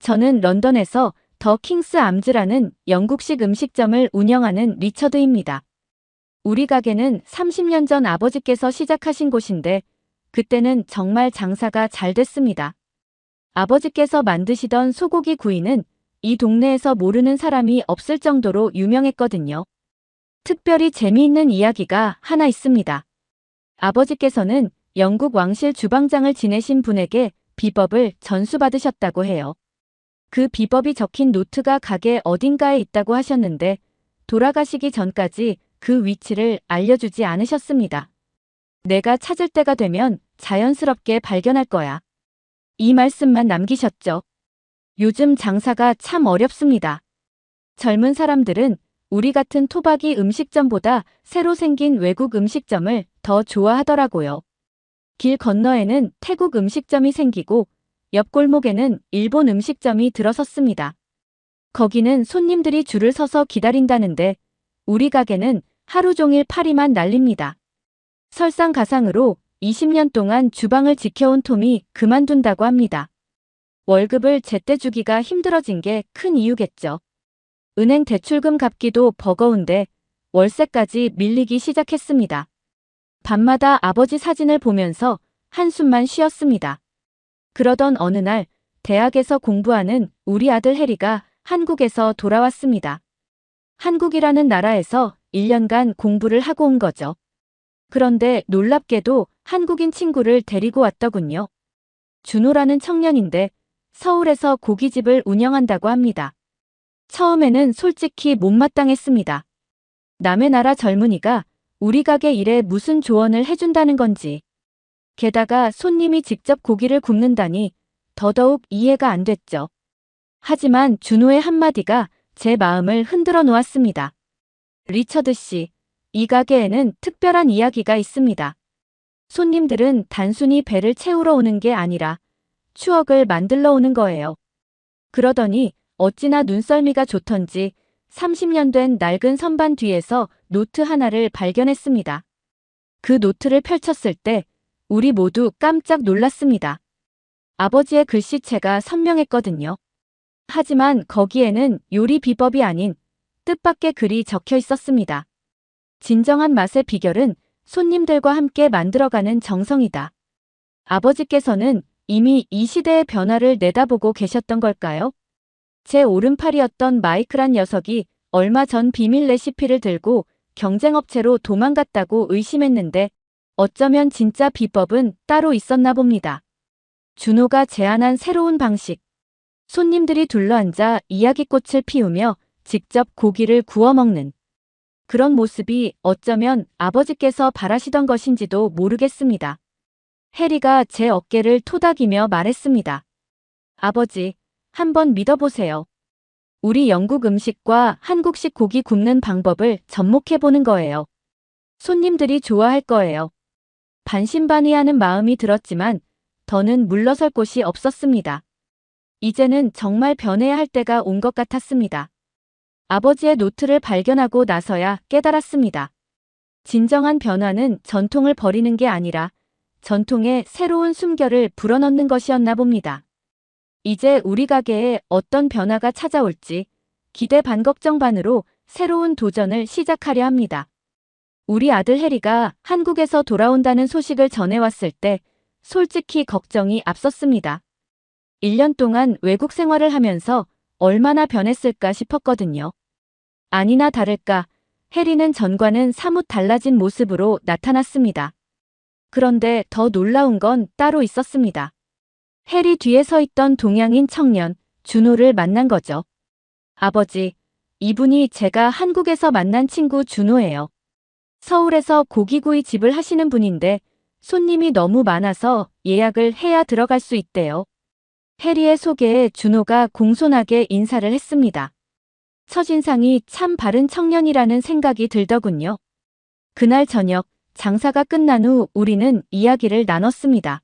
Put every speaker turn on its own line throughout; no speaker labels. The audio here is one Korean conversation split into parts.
저는 런던에서 더 킹스 암즈라는 영국식 음식점을 운영하는 리처드입니다. 우리 가게는 30년 전 아버지께서 시작하신 곳인데 그때는 정말 장사가 잘 됐습니다. 아버지께서 만드시던 소고기 구이는 이 동네에서 모르는 사람이 없을 정도로 유명했거든요. 특별히 재미있는 이야기가 하나 있습니다. 아버지께서는 영국 왕실 주방장을 지내신 분에게 비법을 전수받으셨다고 해요. 그 비법이 적힌 노트가 가게 어딘가에 있다고 하셨는데 돌아가시기 전까지 그 위치를 알려주지 않으셨습니다. 내가 찾을 때가 되면 자연스럽게 발견할 거야. 이 말씀만 남기셨죠. 요즘 장사가 참 어렵습니다. 젊은 사람들은 우리 같은 토박이 음식점보다 새로 생긴 외국 음식점을 더 좋아하더라고요. 길 건너에는 태국 음식점이 생기고 옆 골목에는 일본 음식점이 들어섰습니다. 거기는 손님들이 줄을 서서 기다린다는데 우리 가게는 하루 종일 파리만 날립니다. 설상가상으로 20년 동안 주방을 지켜온 톰이 그만둔다고 합니다. 월급을 제때 주기가 힘들어진 게 큰 이유겠죠. 은행 대출금 갚기도 버거운데 월세까지 밀리기 시작했습니다. 밤마다 아버지 사진을 보면서 한숨만 쉬었습니다. 그러던 어느 날 대학에서 공부하는 우리 아들 해리가 한국에서 돌아왔습니다. 한국이라는 나라에서 1년간 공부를 하고 온 거죠. 그런데 놀랍게도 한국인 친구를 데리고 왔더군요. 준호라는 청년인데 서울에서 고깃집을 운영한다고 합니다. 처음에는 솔직히 못마땅했습니다. 남의 나라 젊은이가 우리 가게 일에 무슨 조언을 해준다는 건지. 게다가 손님이 직접 고기를 굽는다니 더더욱 이해가 안 됐죠. 하지만 준호의 한마디가 제 마음을 흔들어 놓았습니다. 리처드 씨, 이 가게에는 특별한 이야기가 있습니다. 손님들은 단순히 배를 채우러 오는 게 아니라 추억을 만들러 오는 거예요. 그러더니 어찌나 눈썰미가 좋던지 30년 된 낡은 선반 뒤에서 노트 하나를 발견했습니다. 그 노트를 펼쳤을 때 우리 모두 깜짝 놀랐습니다. 아버지의 글씨체가 선명했거든요. 하지만 거기에는 요리 비법이 아닌 뜻밖의 글이 적혀 있었습니다. 진정한 맛의 비결은 손님들과 함께 만들어가는 정성이다. 아버지께서는 이미 이 시대의 변화를 내다보고 계셨던 걸까요? 제 오른팔이었던 마이크란 녀석이 얼마 전 비밀 레시피를 들고 경쟁업체로 도망갔다고 의심했는데 어쩌면 진짜 비법은 따로 있었나 봅니다. 준호가 제안한 새로운 방식. 손님들이 둘러앉아 이야기꽃을 피우며 직접 고기를 구워 먹는 그런 모습이 어쩌면 아버지께서 바라시던 것인지도 모르겠습니다. 해리가 제 어깨를 토닥이며 말했습니다. 아버지, 한번 믿어보세요. 우리 영국 음식과 한국식 고기 굽는 방법을 접목해보는 거예요. 손님들이 좋아할 거예요. 반신반의하는 마음이 들었지만 더는 물러설 곳이 없었습니다. 이제는 정말 변해야 할 때가 온 것 같았습니다. 아버지의 노트를 발견하고 나서야 깨달았습니다. 진정한 변화는 전통을 버리는 게 아니라 전통에 새로운 숨결을 불어넣는 것이었나 봅니다. 이제 우리 가게에 어떤 변화가 찾아올지 기대 반 걱정 반으로 새로운 도전을 시작하려 합니다. 우리 아들 해리가 한국에서 돌아온다는 소식을 전해왔을 때 솔직히 걱정이 앞섰습니다. 1년 동안 외국 생활을 하면서 얼마나 변했을까 싶었거든요. 아니나 다를까 해리는 전과는 사뭇 달라진 모습으로 나타났습니다. 그런데 더 놀라운 건 따로 있었습니다. 해리 뒤에 서 있던 동양인 청년 준호를 만난 거죠. 아버지, 이분이 제가 한국에서 만난 친구 준호예요. 서울에서 고기구이 집을 하시는 분인데 손님이 너무 많아서 예약을 해야 들어갈 수 있대요. 해리의 소개에 준호가 공손하게 인사를 했습니다. 첫인상이 참 바른 청년이라는 생각이 들더군요. 그날 저녁 장사가 끝난 후 우리는 이야기를 나눴습니다.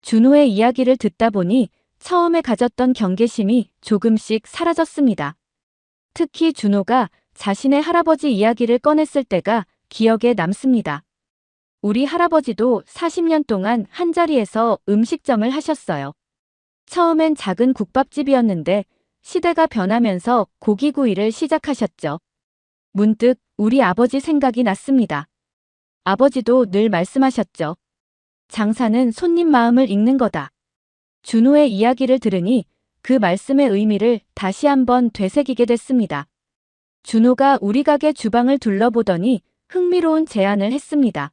준호의 이야기를 듣다 보니 처음에 가졌던 경계심이 조금씩 사라졌습니다. 특히 준호가 자신의 할아버지 이야기를 꺼냈을 때가 기억에 남습니다. 우리 할아버지도 40년 동안 한자리에서 음식점을 하셨어요. 처음엔 작은 국밥집이었는데 시대가 변하면서 고기구이를 시작하셨죠. 문득 우리 아버지 생각이 났습니다. 아버지도 늘 말씀하셨죠. 장사는 손님 마음을 읽는 거다. 준호의 이야기를 들으니 그 말씀의 의미를 다시 한번 되새기게 됐습니다. 준호가 우리 가게 주방을 둘러보더니 흥미로운 제안을 했습니다.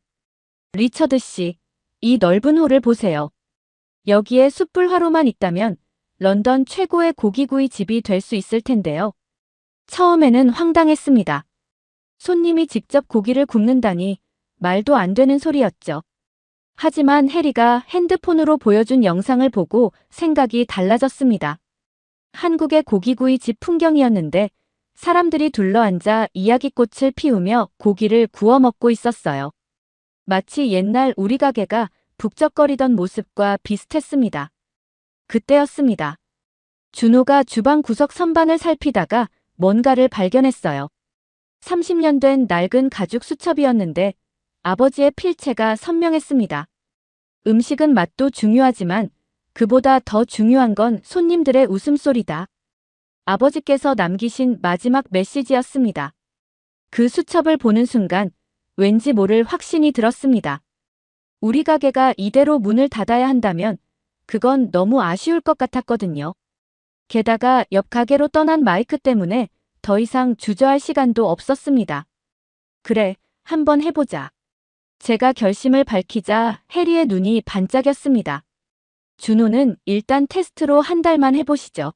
리처드 씨, 이 넓은 홀을 보세요. 여기에 숯불 화로만 있다면 런던 최고의 고기구이 집이 될 수 있을 텐데요. 처음에는 황당했습니다. 손님이 직접 고기를 굽는다니 말도 안 되는 소리였죠. 하지만 해리가 핸드폰으로 보여준 영상을 보고 생각이 달라졌습니다. 한국의 고기구이 집 풍경이었는데 사람들이 둘러앉아 이야기꽃을 피우며 고기를 구워 먹고 있었어요. 마치 옛날 우리 가게가 북적거리던 모습과 비슷했습니다. 그때였습니다. 준호가 주방 구석 선반을 살피다가 뭔가를 발견했어요. 30년 된 낡은 가죽 수첩이었는데 아버지의 필체가 선명했습니다. 음식은 맛도 중요하지만 그보다 더 중요한 건 손님들의 웃음소리다. 아버지께서 남기신 마지막 메시지였습니다. 그 수첩을 보는 순간 왠지 모를 확신이 들었습니다. 우리 가게가 이대로 문을 닫아야 한다면 그건 너무 아쉬울 것 같았거든요. 게다가 옆 가게로 떠난 마이크 때문에 더 이상 주저할 시간도 없었습니다. 그래, 한번 해보자. 제가 결심을 밝히자 해리의 눈이 반짝였습니다. 준호는 일단 테스트로 한 달만 해보시죠.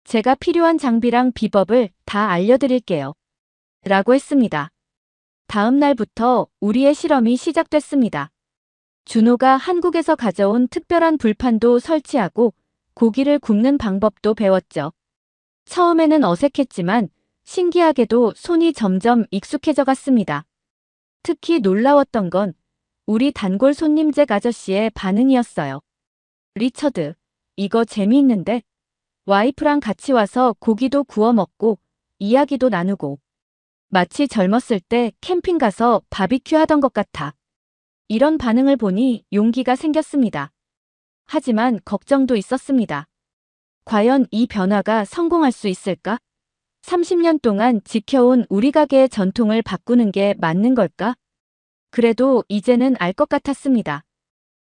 제가 필요한 장비랑 비법을 다 알려드릴게요. 라고 했습니다. 다음 날부터 우리의 실험이 시작됐습니다. 준호가 한국에서 가져온 특별한 불판도 설치하고 고기를 굽는 방법도 배웠죠. 처음에는 어색했지만 신기하게도 손이 점점 익숙해져 갔습니다. 특히 놀라웠던 건 우리 단골 손님 잭 아저씨의 반응이었어요. 리처드, 이거 재미있는데? 와이프랑 같이 와서 고기도 구워 먹고 이야기도 나누고 마치 젊었을 때 캠핑 가서 바비큐 하던 것 같아. 이런 반응을 보니 용기가 생겼습니다. 하지만 걱정도 있었습니다. 과연 이 변화가 성공할 수 있을까? 30년 동안 지켜온 우리 가게의 전통을 바꾸는 게 맞는 걸까? 그래도 이제는 알 것 같았습니다.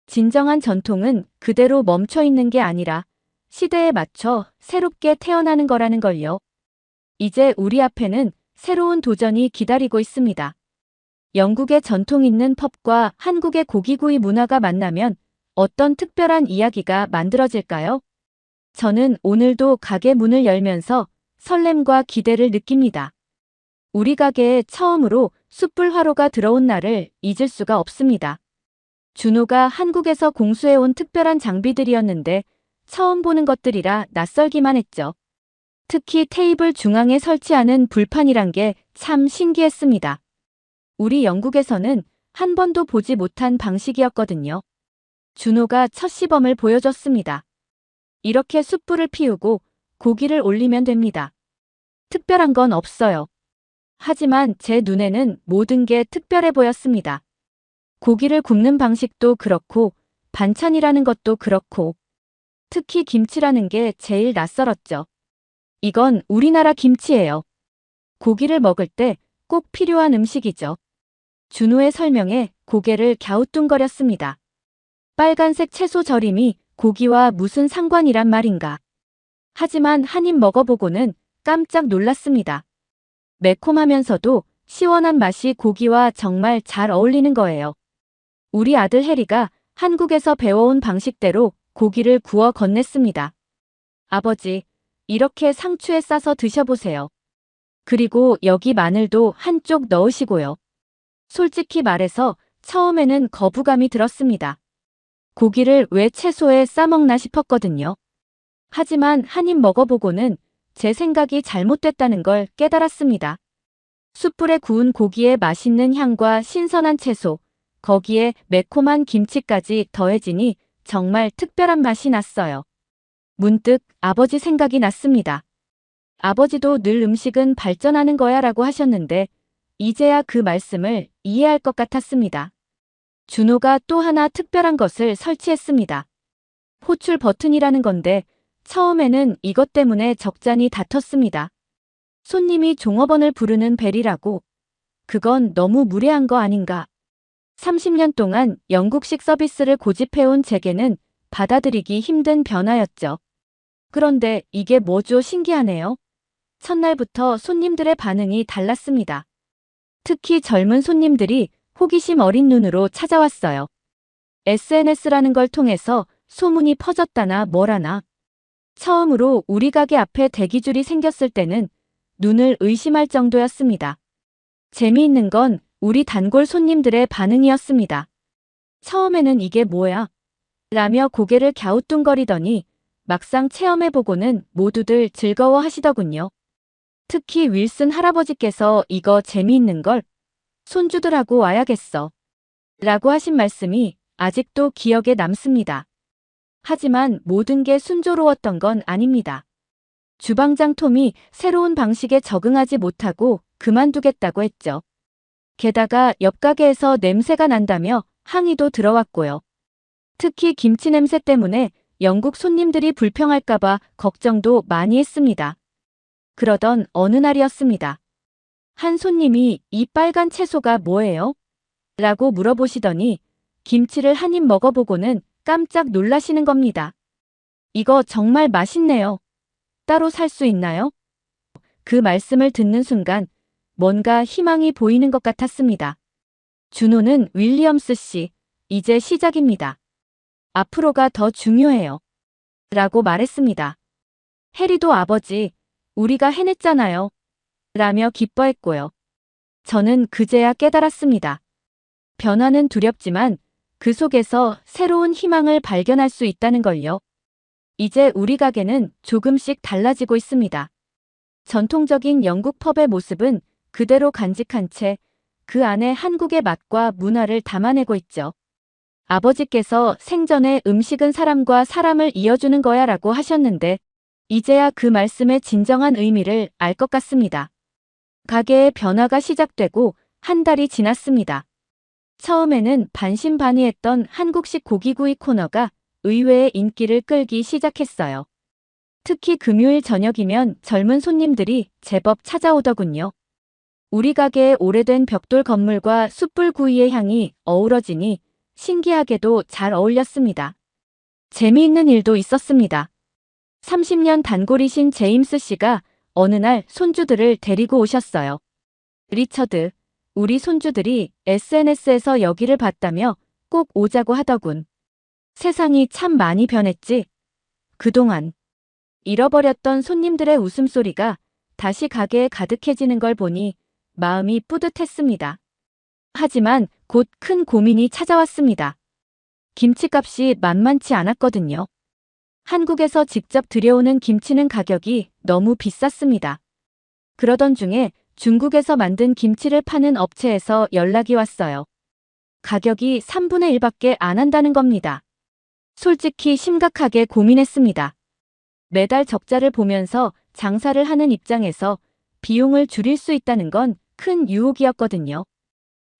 진정한 전통은 그대로 멈춰 있는 게 아니라 시대에 맞춰 새롭게 태어나는 거라는 걸요. 이제 우리 앞에는 새로운 도전이 기다리고 있습니다. 영국의 전통 있는 펍과 한국의 고기구이 문화가 만나면 어떤 특별한 이야기가 만들어질까요? 저는 오늘도 가게 문을 열면서 설렘과 기대를 느낍니다. 우리 가게에 처음으로 숯불 화로가 들어온 날을 잊을 수가 없습니다. 준호가 한국에서 공수해온 특별한 장비들이었는데 처음 보는 것들이라 낯설기만 했죠. 특히 테이블 중앙에 설치하는 불판이란 게 참 신기했습니다. 우리 영국에서는 한 번도 보지 못한 방식이었거든요. 준호가 첫 시범을 보여줬습니다. 이렇게 숯불을 피우고 고기를 올리면 됩니다. 특별한 건 없어요. 하지만 제 눈에는 모든 게 특별해 보였습니다. 고기를 굽는 방식도 그렇고 반찬이라는 것도 그렇고 특히 김치라는 게 제일 낯설었죠. 이건 우리나라 김치예요. 고기를 먹을 때 꼭 필요한 음식이죠. 준호의 설명에 고개를 갸우뚱거렸습니다. 빨간색 채소 절임이 고기와 무슨 상관이란 말인가. 하지만 한 입 먹어보고는 깜짝 놀랐습니다. 매콤하면서도 시원한 맛이 고기와 정말 잘 어울리는 거예요. 우리 아들 해리가 한국에서 배워온 방식대로 고기를 구워 건넸습니다. 아버지, 이렇게 상추에 싸서 드셔보세요. 그리고 여기 마늘도 한쪽 넣으시고요. 솔직히 말해서 처음에는 거부감이 들었습니다. 고기를 왜 채소에 싸먹나 싶었거든요. 하지만 한 입 먹어보고는 제 생각이 잘못됐다는 걸 깨달았습니다. 숯불에 구운 고기의 맛있는 향과 신선한 채소, 거기에 매콤한 김치까지 더해지니 정말 특별한 맛이 났어요. 문득 아버지 생각이 났습니다. 아버지도 늘 음식은 발전하는 거야 라고 하셨는데 이제야 그 말씀을 이해할 것 같았습니다. 준호가 또 하나 특별한 것을 설치했습니다. 호출 버튼이라는 건데 처음에는 이것 때문에 적잖이 다퉜습니다. 손님이 종업원을 부르는 벨이라고. 그건 너무 무례한 거 아닌가. 30년 동안 영국식 서비스를 고집해온 제게는 받아들이기 힘든 변화였죠. 그런데 이게 뭐죠? 신기하네요. 첫날부터 손님들의 반응이 달랐습니다. 특히 젊은 손님들이 호기심 어린 눈으로 찾아왔어요. SNS라는 걸 통해서 소문이 퍼졌다나 뭐라나. 처음으로 우리 가게 앞에 대기줄이 생겼을 때는 눈을 의심할 정도였습니다. 재미있는 건 우리 단골 손님들의 반응이었습니다. 처음에는 이게 뭐야? 라며 고개를 갸우뚱거리더니 막상 체험해보고는 모두들 즐거워하시더군요. 특히 윌슨 할아버지께서 이거 재미있는 걸 손주들하고 와야겠어. 라고 하신 말씀이 아직도 기억에 남습니다. 하지만 모든 게 순조로웠던 건 아닙니다. 주방장 톰이 새로운 방식에 적응하지 못하고 그만두겠다고 했죠. 게다가 옆 가게에서 냄새가 난다며 항의도 들어왔고요. 특히 김치 냄새 때문에 영국 손님들이 불평할까봐 걱정도 많이 했습니다. 그러던 어느 날이었습니다. 한 손님이 이 빨간 채소가 뭐예요? 라고 물어보시더니 김치를 한 입 먹어보고는 깜짝 놀라시는 겁니다. 이거 정말 맛있네요. 따로 살 수 있나요? 그 말씀을 듣는 순간 뭔가 희망이 보이는 것 같았습니다. 준호는 윌리엄스 씨, 이제 시작입니다. 앞으로가 더 중요해요. 라고 말했습니다. 해리도 아버지, 우리가 해냈잖아요. 라며 기뻐했고요. 저는 그제야 깨달았습니다. 변화는 두렵지만 그 속에서 새로운 희망을 발견할 수 있다는 걸요. 이제 우리 가게는 조금씩 달라지고 있습니다. 전통적인 영국 펍의 모습은 그대로 간직한 채 그 안에 한국의 맛과 문화를 담아내고 있죠. 아버지께서 생전에 음식은 사람과 사람을 이어주는 거야 라고 하셨는데 이제야 그 말씀의 진정한 의미를 알 것 같습니다. 가게의 변화가 시작되고 한 달이 지났습니다. 처음에는 반신반의했던 한국식 고기구이 코너가 의외의 인기를 끌기 시작했어요. 특히 금요일 저녁이면 젊은 손님들이 제법 찾아오더군요. 우리 가게의 오래된 벽돌 건물과 숯불구이의 향이 어우러지니 신기하게도 잘 어울렸습니다. 재미있는 일도 있었습니다. 30년 단골이신 제임스 씨가 어느 날 손주들을 데리고 오셨어요. 리처드, 우리 손주들이 SNS에서 여기를 봤다며 꼭 오자고 하더군. 세상이 참 많이 변했지. 그동안 잃어버렸던 손님들의 웃음소리가 다시 가게에 가득해지는 걸 보니 마음이 뿌듯했습니다. 하지만 곧 큰 고민이 찾아왔습니다. 김치값이 만만치 않았거든요. 한국에서 직접 들여오는 김치는 가격이 너무 비쌌습니다. 그러던 중에 중국에서 만든 김치를 파는 업체에서 연락이 왔어요. 가격이 3분의 1밖에 안 한다는 겁니다. 솔직히 심각하게 고민했습니다. 매달 적자를 보면서 장사를 하는 입장에서 비용을 줄일 수 있다는 건 큰 유혹이었거든요.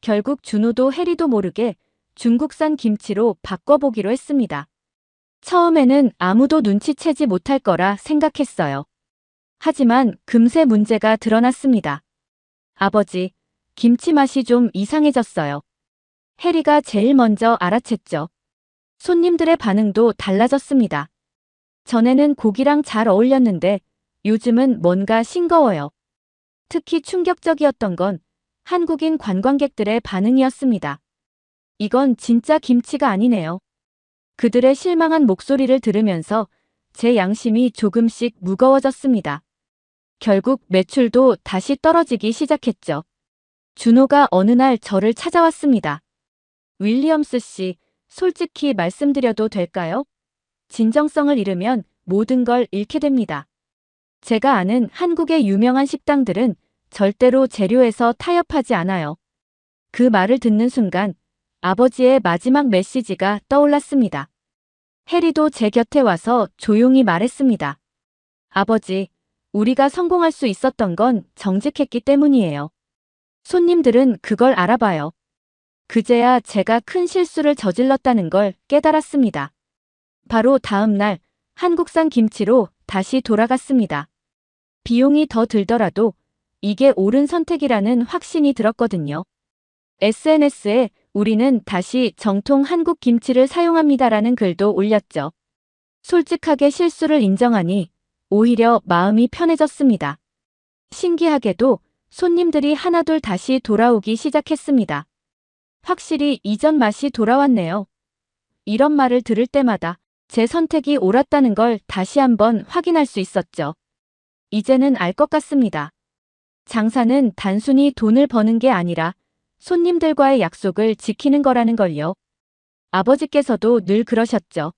결국 준호도 해리도 모르게 중국산 김치로 바꿔보기로 했습니다. 처음에는 아무도 눈치채지 못할 거라 생각했어요. 하지만 금세 문제가 드러났습니다. 아버지, 김치 맛이 좀 이상해졌어요. 해리가 제일 먼저 알아챘죠. 손님들의 반응도 달라졌습니다. 전에는 고기랑 잘 어울렸는데 요즘은 뭔가 싱거워요. 특히 충격적이었던 건 한국인 관광객들의 반응이었습니다. 이건 진짜 김치가 아니네요. 그들의 실망한 목소리를 들으면서 제 양심이 조금씩 무거워졌습니다. 결국 매출도 다시 떨어지기 시작했죠. 준호가 어느 날 저를 찾아왔습니다. 윌리엄스 씨, 솔직히 말씀드려도 될까요? 진정성을 잃으면 모든 걸 잃게 됩니다. 제가 아는 한국의 유명한 식당들은 절대로 재료에서 타협하지 않아요. 그 말을 듣는 순간 아버지의 마지막 메시지가 떠올랐습니다. 해리도 제 곁에 와서 조용히 말했습니다. 아버지, 우리가 성공할 수 있었던 건 정직했기 때문이에요. 손님들은 그걸 알아봐요. 그제야 제가 큰 실수를 저질렀다는 걸 깨달았습니다. 바로 다음 날 한국산 김치로 다시 돌아갔습니다. 비용이 더 들더라도 이게 옳은 선택이라는 확신이 들었거든요. SNS에 우리는 다시 정통 한국 김치를 사용합니다라는 글도 올렸죠. 솔직하게 실수를 인정하니 오히려 마음이 편해졌습니다. 신기하게도 손님들이 하나둘 다시 돌아오기 시작했습니다. 확실히 이전 맛이 돌아왔네요. 이런 말을 들을 때마다 제 선택이 옳았다는 걸 다시 한번 확인할 수 있었죠. 이제는 알 것 같습니다. 장사는 단순히 돈을 버는 게 아니라 손님들과의 약속을 지키는 거라는 걸요. 아버지께서도 늘 그러셨죠.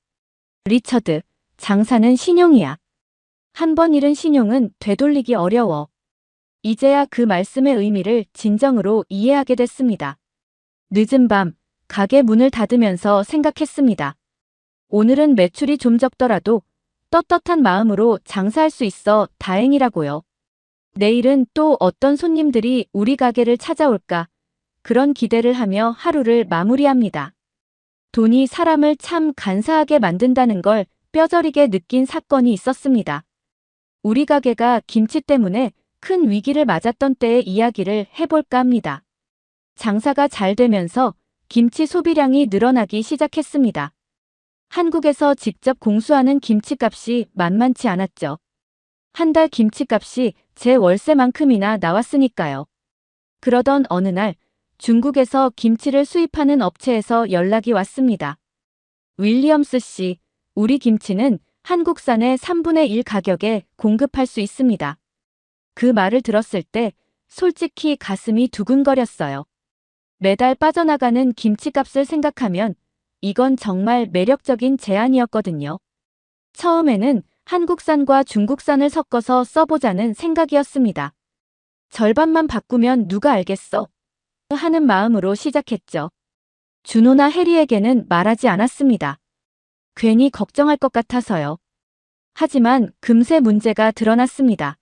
리처드, 장사는 신용이야. 한 번 잃은 신용은 되돌리기 어려워. 이제야 그 말씀의 의미를 진정으로 이해하게 됐습니다. 늦은 밤, 가게 문을 닫으면서 생각했습니다. 오늘은 매출이 좀 적더라도 떳떳한 마음으로 장사할 수 있어 다행이라고요. 내일은 또 어떤 손님들이 우리 가게를 찾아올까? 그런 기대를 하며 하루를 마무리합니다. 돈이 사람을 참 간사하게 만든다는 걸 뼈저리게 느낀 사건이 있었습니다. 우리 가게가 김치 때문에 큰 위기를 맞았던 때의 이야기를 해볼까 합니다. 장사가 잘 되면서 김치 소비량이 늘어나기 시작했습니다. 한국에서 직접 공수하는 김치값이 만만치 않았죠. 한 달 김치값이 제 월세만큼이나 나왔으니까요. 그러던 어느 날 중국에서 김치를 수입하는 업체에서 연락이 왔습니다. 윌리엄스 씨, 우리 김치는 한국산의 3분의 1 가격에 공급할 수 있습니다. 그 말을 들었을 때 솔직히 가슴이 두근거렸어요. 매달 빠져나가는 김치값을 생각하면 이건 정말 매력적인 제안이었거든요. 처음에는 한국산과 중국산을 섞어서 써보자는 생각이었습니다. 절반만 바꾸면 누가 알겠어? 하는 마음으로 시작했죠. 준호나 해리에게는 말하지 않았습니다. 괜히 걱정할 것 같아서요. 하지만 금세 문제가 드러났습니다.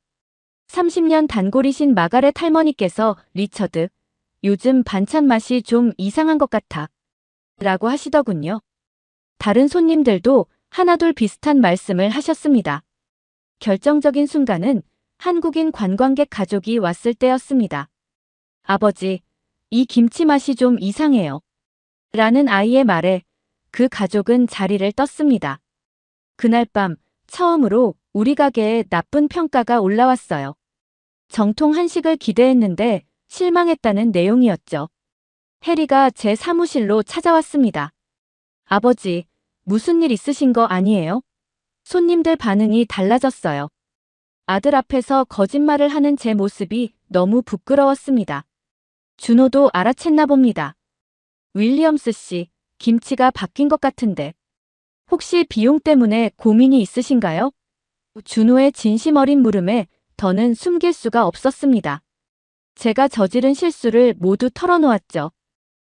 30년 단골이신 마가렛 할머니께서 리처드, 요즘 반찬 맛이 좀 이상한 것 같아. 라고 하시더군요. 다른 손님들도 하나둘 비슷한 말씀을 하셨습니다. 결정적인 순간은 한국인 관광객 가족이 왔을 때였습니다. 아버지, 이 김치 맛이 좀 이상해요. 라는 아이의 말에 그 가족은 자리를 떴습니다. 그날 밤 처음으로 우리 가게에 나쁜 평가가 올라왔어요. 정통 한식을 기대했는데 실망했다는 내용이었죠. 해리가 제 사무실로 찾아왔습니다. 아버지, 무슨 일 있으신 거 아니에요? 손님들 반응이 달라졌어요. 아들 앞에서 거짓말을 하는 제 모습이 너무 부끄러웠습니다. 준호도 알아챘나 봅니다. 윌리엄스 씨, 김치가 바뀐 것 같은데. 혹시 비용 때문에 고민이 있으신가요? 준호의 진심 어린 물음에 더는 숨길 수가 없었습니다. 제가 저지른 실수를 모두 털어놓았죠.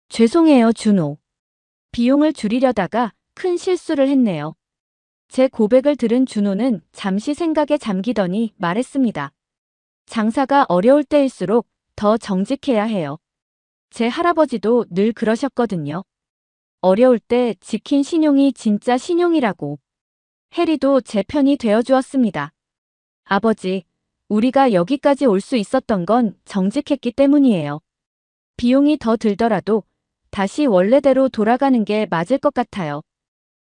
죄송해요, 준호. 비용을 줄이려다가 큰 실수를 했네요. 제 고백을 들은 준호는 잠시 생각에 잠기더니 말했습니다. 장사가 어려울 때일수록 더 정직해야 해요. 제 할아버지도 늘 그러셨거든요. 어려울 때 지킨 신용이 진짜 신용이라고. 해리도 제 편이 되어주었습니다. 아버지, 우리가 여기까지 올 수 있었던 건 정직했기 때문이에요. 비용이 더 들더라도 다시 원래대로 돌아가는 게 맞을 것 같아요.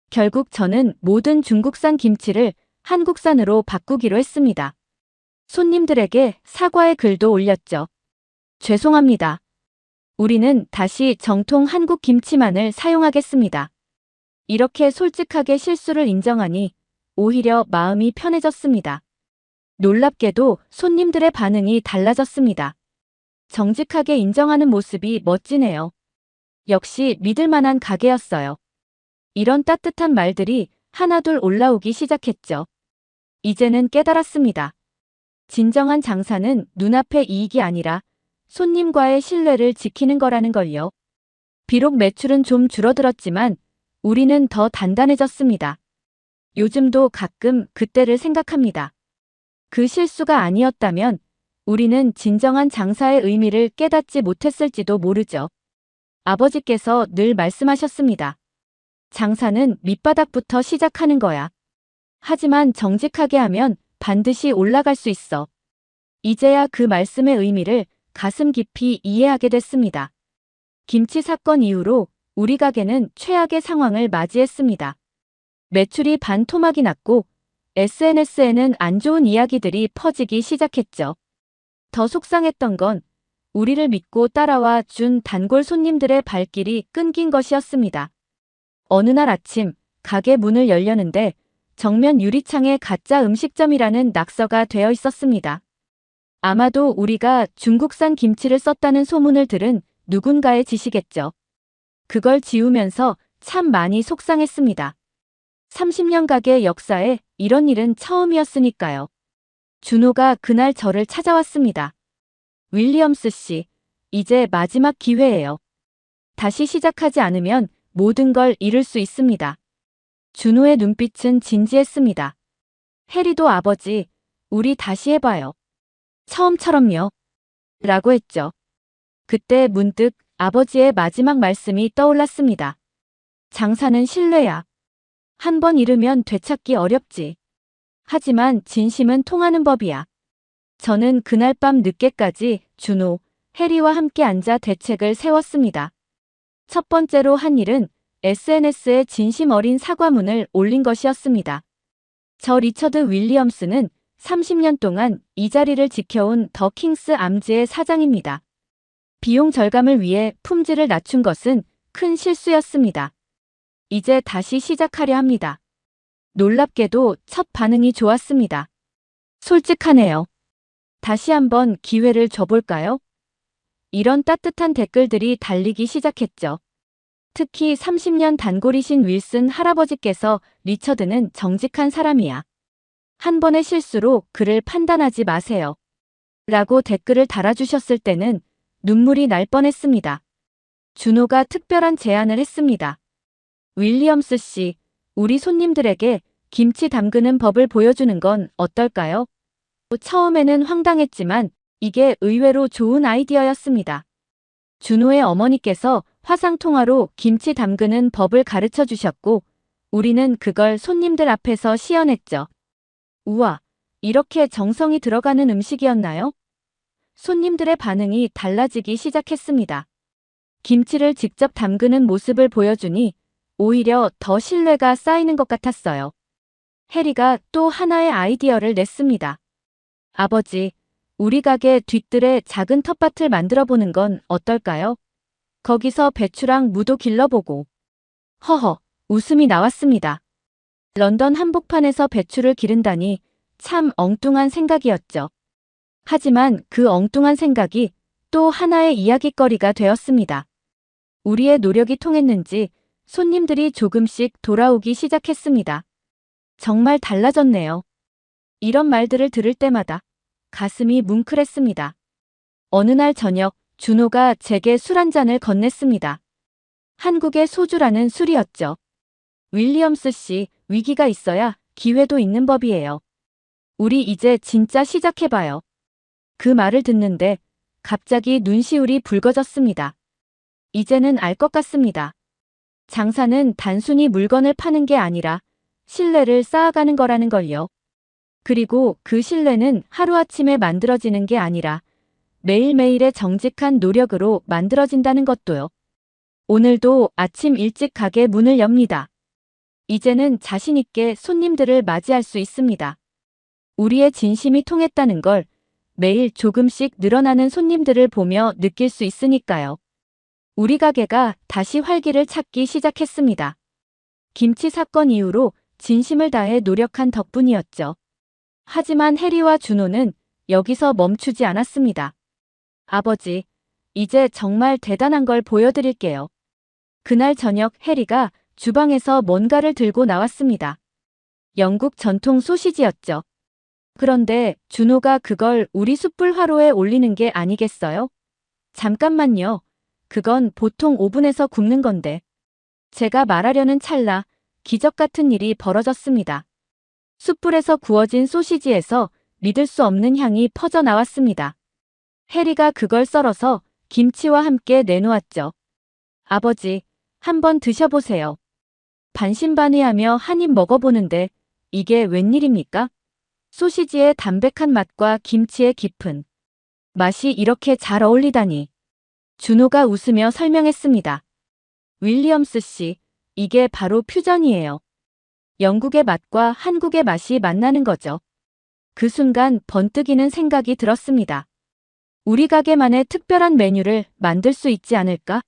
결국 저는 모든 중국산 김치를 한국산으로 바꾸기로 했습니다. 손님들에게 사과의 글도 올렸죠. 죄송합니다. 우리는 다시 정통 한국 김치만을 사용하겠습니다. 이렇게 솔직하게 실수를 인정하니 오히려 마음이 편해졌습니다. 놀랍게도 손님들의 반응이 달라졌습니다. 정직하게 인정하는 모습이 멋지네요. 역시 믿을 만한 가게였어요. 이런 따뜻한 말들이 하나둘 올라오기 시작했죠. 이제는 깨달았습니다. 진정한 장사는 눈앞의 이익이 아니라 손님과의 신뢰를 지키는 거라는 걸요. 비록 매출은 좀 줄어들었지만 우리는 더 단단해졌습니다. 요즘도 가끔 그때를 생각합니다. 그 실수가 아니었다면 우리는 진정한 장사의 의미를 깨닫지 못했을지도 모르죠. 아버지께서 늘 말씀하셨습니다. 장사는 밑바닥부터 시작하는 거야. 하지만 정직하게 하면 반드시 올라갈 수 있어. 이제야 그 말씀의 의미를 가슴 깊이 이해하게 됐습니다. 김치 사건 이후로 우리 가게는 최악의 상황을 맞이했습니다. 매출이 반토막이 났고 SNS에는 안 좋은 이야기들이 퍼지기 시작했죠. 더 속상했던 건 우리를 믿고 따라와 준 단골 손님들의 발길이 끊긴 것이었습니다. 어느 날 아침 가게 문을 열려는데 정면 유리창에 가짜 음식점이라는 낙서가 되어 있었습니다. 아마도 우리가 중국산 김치를 썼다는 소문을 들은 누군가의 짓이겠죠. 그걸 지우면서 참 많이 속상했습니다. 30년 가게 역사에 이런 일은 처음이었으니까요. 준호가 그날 저를 찾아왔습니다. 윌리엄스 씨, 이제 마지막 기회예요. 다시 시작하지 않으면 모든 걸 잃을 수 있습니다. 준호의 눈빛은 진지했습니다. 해리도 아버지, 우리 다시 해봐요. 처음처럼요. 라고 했죠. 그때 문득 아버지의 마지막 말씀이 떠올랐습니다. 장사는 신뢰야. 한 번 잃으면 되찾기 어렵지. 하지만 진심은 통하는 법이야. 저는 그날 밤 늦게까지 준호, 해리와 함께 앉아 대책을 세웠습니다. 첫 번째로 한 일은 SNS에 진심 어린 사과문을 올린 것이었습니다. 저 리처드 윌리엄스는 30년 동안 이 자리를 지켜온 더 킹스 암즈의 사장입니다. 비용 절감을 위해 품질을 낮춘 것은 큰 실수였습니다. 이제 다시 시작하려 합니다. 놀랍게도 첫 반응이 좋았습니다. 솔직하네요. 다시 한번 기회를 줘볼까요? 이런 따뜻한 댓글들이 달리기 시작했죠. 특히 30년 단골이신 윌슨 할아버지께서 리처드는 정직한 사람이야. 한 번의 실수로 그를 판단하지 마세요. 라고 댓글을 달아주셨을 때는 눈물이 날 뻔했습니다. 준호가 특별한 제안을 했습니다. 윌리엄스 씨, 우리 손님들에게 김치 담그는 법을 보여주는 건 어떨까요? 처음에는 황당했지만 이게 의외로 좋은 아이디어였습니다. 준호의 어머니께서 화상통화로 김치 담그는 법을 가르쳐 주셨고 우리는 그걸 손님들 앞에서 시연했죠. 우와, 이렇게 정성이 들어가는 음식이었나요? 손님들의 반응이 달라지기 시작했습니다. 김치를 직접 담그는 모습을 보여주니 오히려 더 신뢰가 쌓이는 것 같았어요. 해리가 또 하나의 아이디어를 냈습니다. 아버지, 우리 가게 뒤뜰에 작은 텃밭을 만들어 보는 건 어떨까요? 거기서 배추랑 무도 길러보고. 허허, 웃음이 나왔습니다. 런던 한복판에서 배추를 기른다니 참 엉뚱한 생각이었죠. 하지만 그 엉뚱한 생각이 또 하나의 이야깃거리가 되었습니다. 우리의 노력이 통했는지 손님들이 조금씩 돌아오기 시작했습니다. 정말 달라졌네요. 이런 말들을 들을 때마다 가슴이 뭉클했습니다. 어느 날 저녁 준호가 제게 술 한 잔을 건넸습니다. 한국의 소주라는 술이었죠. 윌리엄스 씨, 위기가 있어야 기회도 있는 법이에요. 우리 이제 진짜 시작해봐요. 그 말을 듣는데 갑자기 눈시울이 붉어졌습니다. 이제는 알 것 같습니다. 장사는 단순히 물건을 파는 게 아니라 신뢰를 쌓아가는 거라는 걸요. 그리고 그 신뢰는 하루아침에 만들어지는 게 아니라 매일매일의 정직한 노력으로 만들어진다는 것도요. 오늘도 아침 일찍 가게 문을 엽니다. 이제는 자신있게 손님들을 맞이할 수 있습니다. 우리의 진심이 통했다는 걸 매일 조금씩 늘어나는 손님들을 보며 느낄 수 있으니까요. 우리 가게가 다시 활기를 찾기 시작했습니다. 김치 사건 이후로 진심을 다해 노력한 덕분이었죠. 하지만 해리와 준호는 여기서 멈추지 않았습니다. 아버지, 이제 정말 대단한 걸 보여드릴게요. 그날 저녁 해리가 주방에서 뭔가를 들고 나왔습니다. 영국 전통 소시지였죠. 그런데 준호가 그걸 우리 숯불 화로에 올리는 게 아니겠어요? 잠깐만요. 그건 보통 오븐에서 굽는 건데. 제가 말하려는 찰나 기적 같은 일이 벌어졌습니다. 숯불에서 구워진 소시지에서 믿을 수 없는 향이 퍼져 나왔습니다. 해리가 그걸 썰어서 김치와 함께 내놓았죠. 아버지, 한번 드셔보세요. 반신반의하며 한 입 먹어보는데 이게 웬일입니까? 소시지의 담백한 맛과 김치의 깊은 맛이 이렇게 잘 어울리다니. 준호가 웃으며 설명했습니다. 윌리엄스 씨, 이게 바로 퓨전이에요. 영국의 맛과 한국의 맛이 만나는 거죠. 그 순간 번뜩이는 생각이 들었습니다. 우리 가게만의 특별한 메뉴를 만들 수 있지 않을까?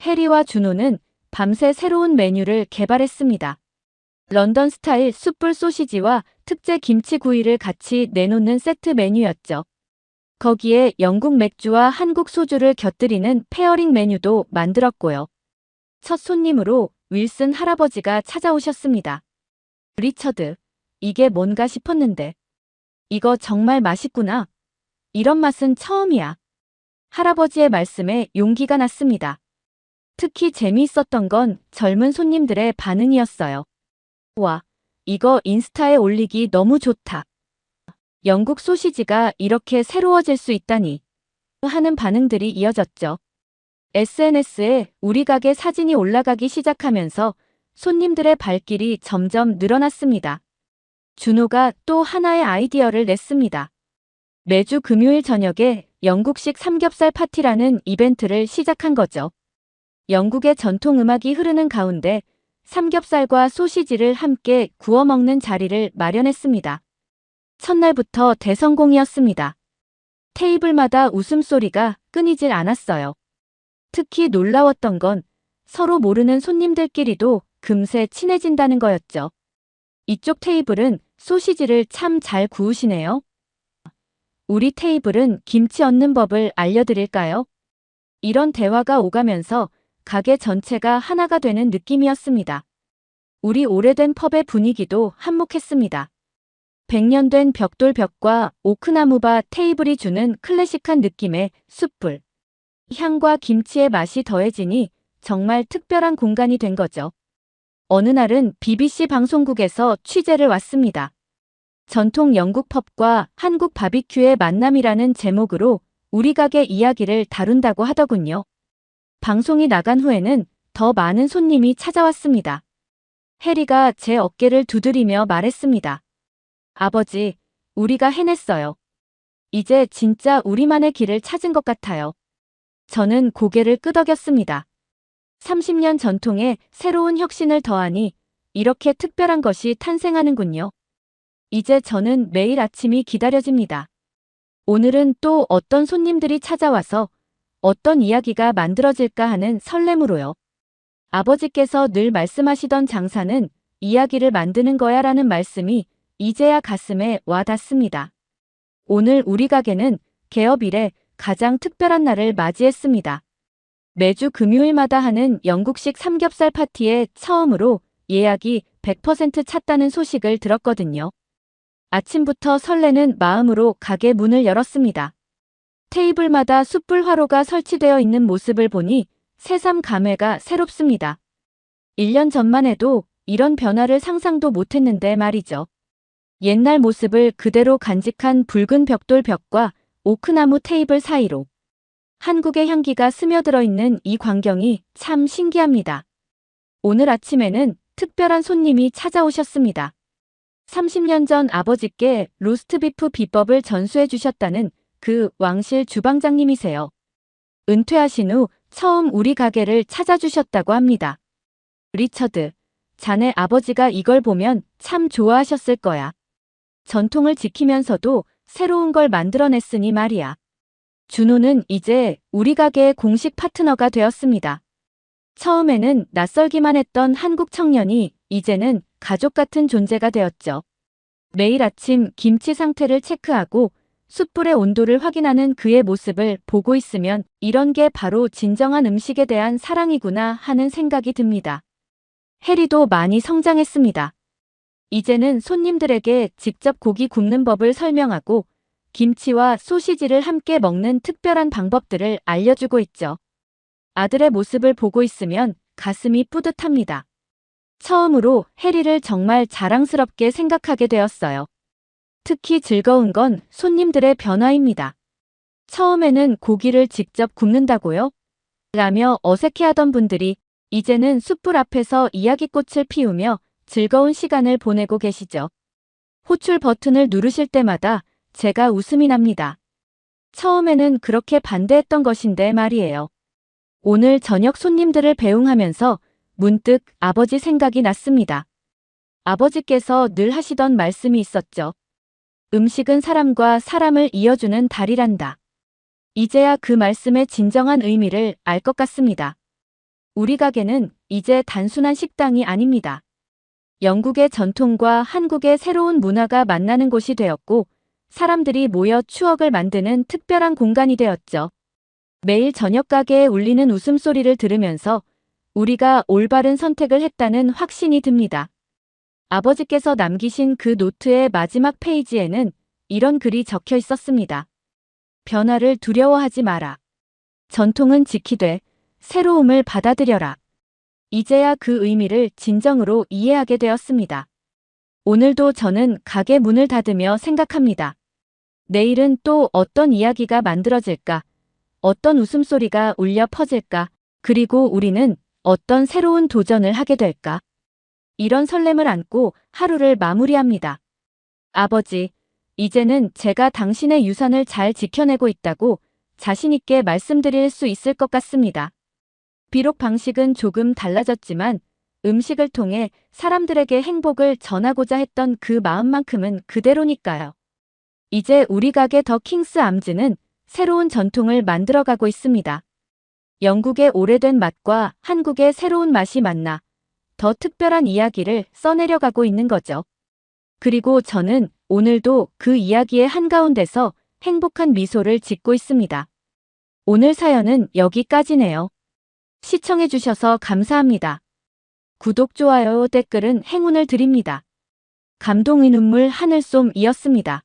해리와 준호는 밤새 새로운 메뉴를 개발했습니다. 런던 스타일 숯불 소시지와 특제 김치구이를 같이 내놓는 세트 메뉴였죠. 거기에 영국 맥주와 한국 소주를 곁들이는 페어링 메뉴도 만들었고요. 첫 손님으로 윌슨 할아버지가 찾아오셨습니다. 리처드, 이게 뭔가 싶었는데. 이거 정말 맛있구나. 이런 맛은 처음이야. 할아버지의 말씀에 용기가 났습니다. 특히 재미있었던 건 젊은 손님들의 반응이었어요. 와, 이거 인스타에 올리기 너무 좋다. 영국 소시지가 이렇게 새로워질 수 있다니. 하는 반응들이 이어졌죠. SNS에 우리 가게 사진이 올라가기 시작하면서 손님들의 발길이 점점 늘어났습니다. 준호가 또 하나의 아이디어를 냈습니다. 매주 금요일 저녁에 영국식 삼겹살 파티라는 이벤트를 시작한 거죠. 영국의 전통 음악이 흐르는 가운데 삼겹살과 소시지를 함께 구워 먹는 자리를 마련했습니다. 첫날부터 대성공이었습니다. 테이블마다 웃음소리가 끊이질 않았어요. 특히 놀라웠던 건 서로 모르는 손님들끼리도 금세 친해진다는 거였죠. 이쪽 테이블은 소시지를 참 잘 구우시네요. 우리 테이블은 김치 얻는 법을 알려드릴까요? 이런 대화가 오가면서 가게 전체가 하나가 되는 느낌이었습니다. 우리 오래된 펍의 분위기도 한몫했습니다. 100년 된 벽돌벽과 오크나무바 테이블이 주는 클래식한 느낌의 숯불. 향과 김치의 맛이 더해지니 정말 특별한 공간이 된 거죠. 어느 날은 BBC 방송국에서 취재를 왔습니다. 전통 영국 펍과 한국 바비큐의 만남이라는 제목으로 우리 가게 이야기를 다룬다고 하더군요. 방송이 나간 후에는 더 많은 손님이 찾아왔습니다. 해리가 제 어깨를 두드리며 말했습니다. 아버지, 우리가 해냈어요. 이제 진짜 우리만의 길을 찾은 것 같아요. 저는 고개를 끄덕였습니다. 30년 전통에 새로운 혁신을 더하니 이렇게 특별한 것이 탄생하는군요. 이제 저는 매일 아침이 기다려집니다. 오늘은 또 어떤 손님들이 찾아와서 어떤 이야기가 만들어질까 하는 설렘으로요. 아버지께서 늘 말씀하시던 장사는 이야기를 만드는 거야 라는 말씀이 이제야 가슴에 와 닿습니다. 오늘 우리 가게는 개업 이래 가장 특별한 날을 맞이했습니다. 매주 금요일마다 하는 영국식 삼겹살 파티에 처음으로 예약이 100% 찼다는 소식을 들었거든요. 아침부터 설레는 마음으로 가게 문을 열었습니다. 테이블마다 숯불 화로가 설치되어 있는 모습을 보니 새삼 감회가 새롭습니다. 1년 전만 해도 이런 변화를 상상도 못했는데 말이죠. 옛날 모습을 그대로 간직한 붉은 벽돌벽과 오크나무 테이블 사이로 한국의 향기가 스며들어 있는 이 광경이 참 신기합니다. 오늘 아침에는 특별한 손님이 찾아오셨습니다. 30년 전 아버지께 로스트비프 비법을 전수해 주셨다는 그 왕실 주방장님이세요. 은퇴하신 후 처음 우리 가게를 찾아주셨다고 합니다. 리처드, 자네 아버지가 이걸 보면 참 좋아하셨을 거야. 전통을 지키면서도 새로운 걸 만들어냈으니 말이야. 준호는 이제 우리 가게의 공식 파트너가 되었습니다. 처음에는 낯설기만 했던 한국 청년이 이제는 가족 같은 존재가 되었죠. 매일 아침 김치 상태를 체크하고 숯불의 온도를 확인하는 그의 모습을 보고 있으면 이런 게 바로 진정한 음식에 대한 사랑이구나 하는 생각이 듭니다. 해리도 많이 성장했습니다. 이제는 손님들에게 직접 고기 굽는 법을 설명하고 김치와 소시지를 함께 먹는 특별한 방법들을 알려주고 있죠. 아들의 모습을 보고 있으면 가슴이 뿌듯합니다. 처음으로 해리를 정말 자랑스럽게 생각하게 되었어요. 특히 즐거운 건 손님들의 변화입니다. 처음에는 고기를 직접 굽는다고요? 라며 어색해하던 분들이 이제는 숯불 앞에서 이야기꽃을 피우며 즐거운 시간을 보내고 계시죠. 호출 버튼을 누르실 때마다 제가 웃음이 납니다. 처음에는 그렇게 반대했던 것인데 말이에요. 오늘 저녁 손님들을 배웅하면서 문득 아버지 생각이 났습니다. 아버지께서 늘 하시던 말씀이 있었죠. 음식은 사람과 사람을 이어주는 다리란다. 이제야 그 말씀의 진정한 의미를 알 것 같습니다. 우리 가게는 이제 단순한 식당이 아닙니다. 영국의 전통과 한국의 새로운 문화가 만나는 곳이 되었고, 사람들이 모여 추억을 만드는 특별한 공간이 되었죠. 매일 저녁 가게에 울리는 웃음소리를 들으면서 우리가 올바른 선택을 했다는 확신이 듭니다. 아버지께서 남기신 그 노트의 마지막 페이지에는 이런 글이 적혀 있었습니다. 변화를 두려워하지 마라. 전통은 지키되 새로움을 받아들여라. 이제야 그 의미를 진정으로 이해하게 되었습니다. 오늘도 저는 가게 문을 닫으며 생각합니다. 내일은 또 어떤 이야기가 만들어질까? 어떤 웃음소리가 울려 퍼질까? 그리고 우리는 어떤 새로운 도전을 하게 될까? 이런 설렘을 안고 하루를 마무리합니다. 아버지, 이제는 제가 당신의 유산을 잘 지켜내고 있다고 자신있게 말씀드릴 수 있을 것 같습니다. 비록 방식은 조금 달라졌지만 음식을 통해 사람들에게 행복을 전하고자 했던 그 마음만큼은 그대로니까요. 이제 우리 가게 더 킹스 암즈는 새로운 전통을 만들어가고 있습니다. 영국의 오래된 맛과 한국의 새로운 맛이 만나 더 특별한 이야기를 써내려가고 있는 거죠. 그리고 저는 오늘도 그 이야기의 한가운데서 행복한 미소를 짓고 있습니다. 오늘 사연은 여기까지네요. 시청해주셔서 감사합니다. 구독, 좋아요, 댓글은 행운을 드립니다. 감동의 눈물 하늘솜이었습니다.